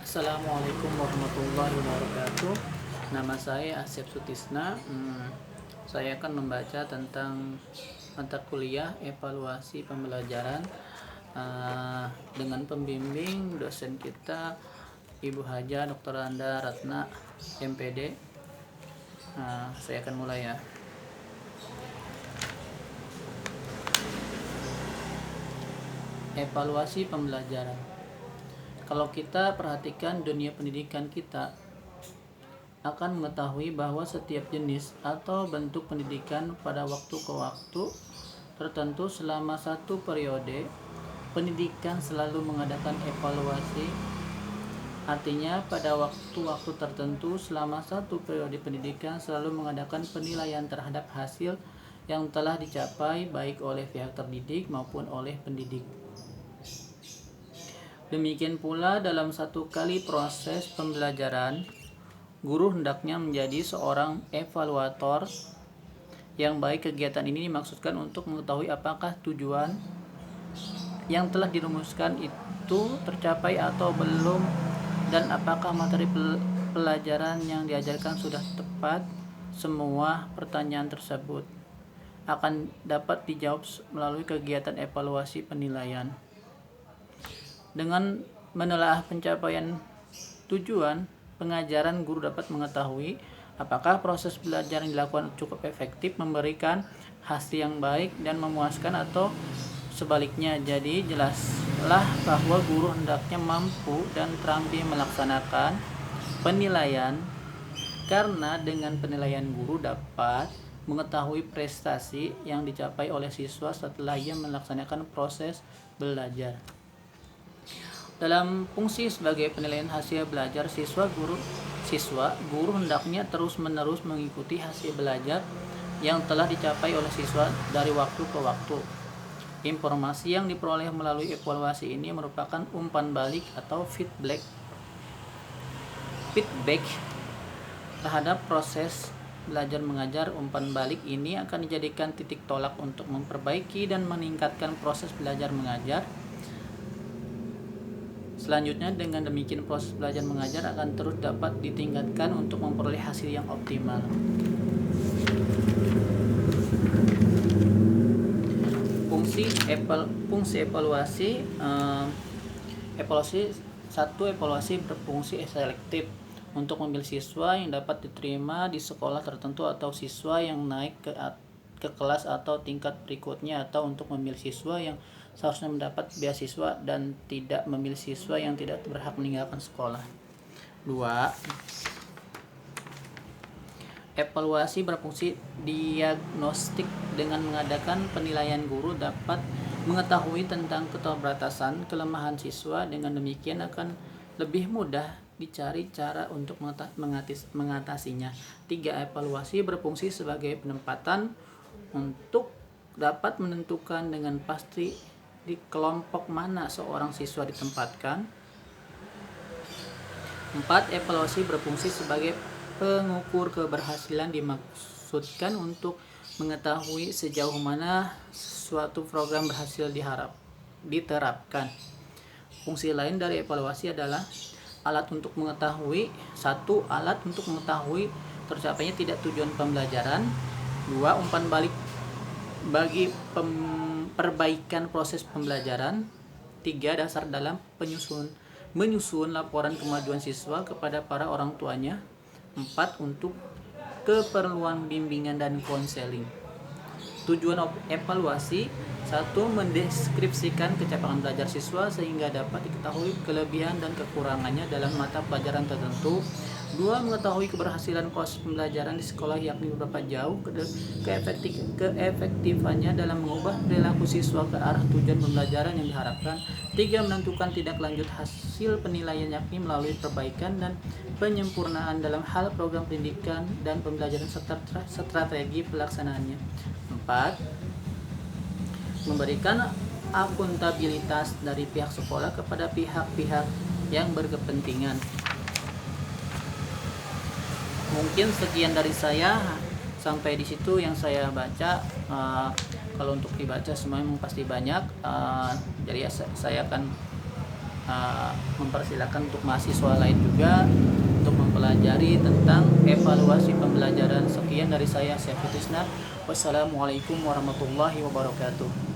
Assalamualaikum warahmatullahi wabarakatuh. Nama saya Asep Sutisna. Saya akan membaca tentang mata kuliah evaluasi pembelajaran dengan pembimbing dosen kita Ibu Haja Dr. Anda Ratna MPD. Saya akan mulai ya. Evaluasi pembelajaran. Kalau kita perhatikan dunia pendidikan kita akan mengetahui bahwa setiap jenis atau bentuk pendidikan pada waktu ke waktu tertentu selama satu periode pendidikan selalu mengadakan evaluasi. Artinya pada waktu-waktu tertentu selama satu periode pendidikan selalu mengadakan penilaian terhadap hasil yang telah dicapai baik oleh pihak terdidik maupun oleh pendidik. Demikian pula dalam satu kali proses pembelajaran, guru hendaknya menjadi seorang evaluator yang baik. Kegiatan ini dimaksudkan untuk mengetahui apakah tujuan yang telah dirumuskan itu tercapai atau belum, dan apakah materi pelajaran yang diajarkan sudah tepat. Semua pertanyaan tersebut akan dapat dijawab melalui kegiatan evaluasi penilaian. Dengan menelaah pencapaian tujuan pengajaran, guru dapat mengetahui apakah proses belajar yang dilakukan cukup efektif, memberikan hasil yang baik dan memuaskan, atau sebaliknya. Jadi jelaslah bahwa guru hendaknya mampu dan terampil melaksanakan penilaian, karena dengan penilaian guru dapat mengetahui prestasi yang dicapai oleh siswa setelah ia melaksanakan proses belajar. Dalam fungsi sebagai penilaian hasil belajar guru hendaknya terus-menerus mengikuti hasil belajar yang telah dicapai oleh siswa dari waktu ke waktu. Informasi yang diperoleh melalui evaluasi ini merupakan umpan balik atau feedback terhadap proses belajar mengajar. Umpan balik ini akan dijadikan titik tolak untuk memperbaiki dan meningkatkan proses belajar mengajar. Selanjutnya, dengan demikian proses belajar mengajar akan terus dapat ditingkatkan untuk memperoleh hasil yang optimal. Fungsi evaluasi. Evaluasi berfungsi selektif untuk memilih siswa yang dapat diterima di sekolah tertentu atau siswa yang naik ke kelas atau tingkat berikutnya, atau untuk memilih siswa yang seharusnya mendapat beasiswa dan tidak memilih siswa yang tidak berhak meninggalkan sekolah. 2. Evaluasi berfungsi diagnostik. Dengan mengadakan penilaian, guru dapat mengetahui tentang keterbatasan, kelemahan siswa. Dengan demikian akan lebih mudah dicari cara untuk mengatasinya. 3. Evaluasi berfungsi sebagai penempatan untuk dapat menentukan dengan pasti di kelompok mana seorang siswa ditempatkan. 4. Evaluasi berfungsi sebagai pengukur keberhasilan. Dimaksudkan untuk mengetahui sejauh mana suatu program berhasil diterapkan. Fungsi lain dari evaluasi adalah alat untuk mengetahui tercapainya tidak tujuan pembelajaran. 2. Umpan balik bagi perbaikan proses pembelajaran. 3. Dasar dalam menyusun laporan kemajuan siswa kepada para orang tuanya. 4. Untuk keperluan bimbingan dan konseling. Tujuan evaluasi: 1. Mendeskripsikan capaian belajar siswa sehingga dapat diketahui kelebihan dan kekurangannya dalam mata pelajaran tertentu. 2. Mengetahui keberhasilan proses pembelajaran di sekolah, yakni beberapa jauh keefektifannya dalam mengubah perilaku siswa ke arah tujuan pembelajaran yang diharapkan. 3. Menentukan tindak lanjut hasil penilaian, yakni melalui perbaikan dan penyempurnaan dalam hal program pendidikan dan pembelajaran serta strategi pelaksanaannya. 4. Memberikan akuntabilitas dari pihak sekolah kepada pihak-pihak yang berkepentingan. Mungkin sekian dari saya, sampai di situ yang saya baca. Kalau untuk dibaca semua memang pasti banyak, jadi saya akan mempersilahkan untuk mahasiswa lain juga untuk mempelajari tentang evaluasi pembelajaran. Sekian dari saya, Syekh Fitisna. Wassalamualaikum warahmatullahi wabarakatuh.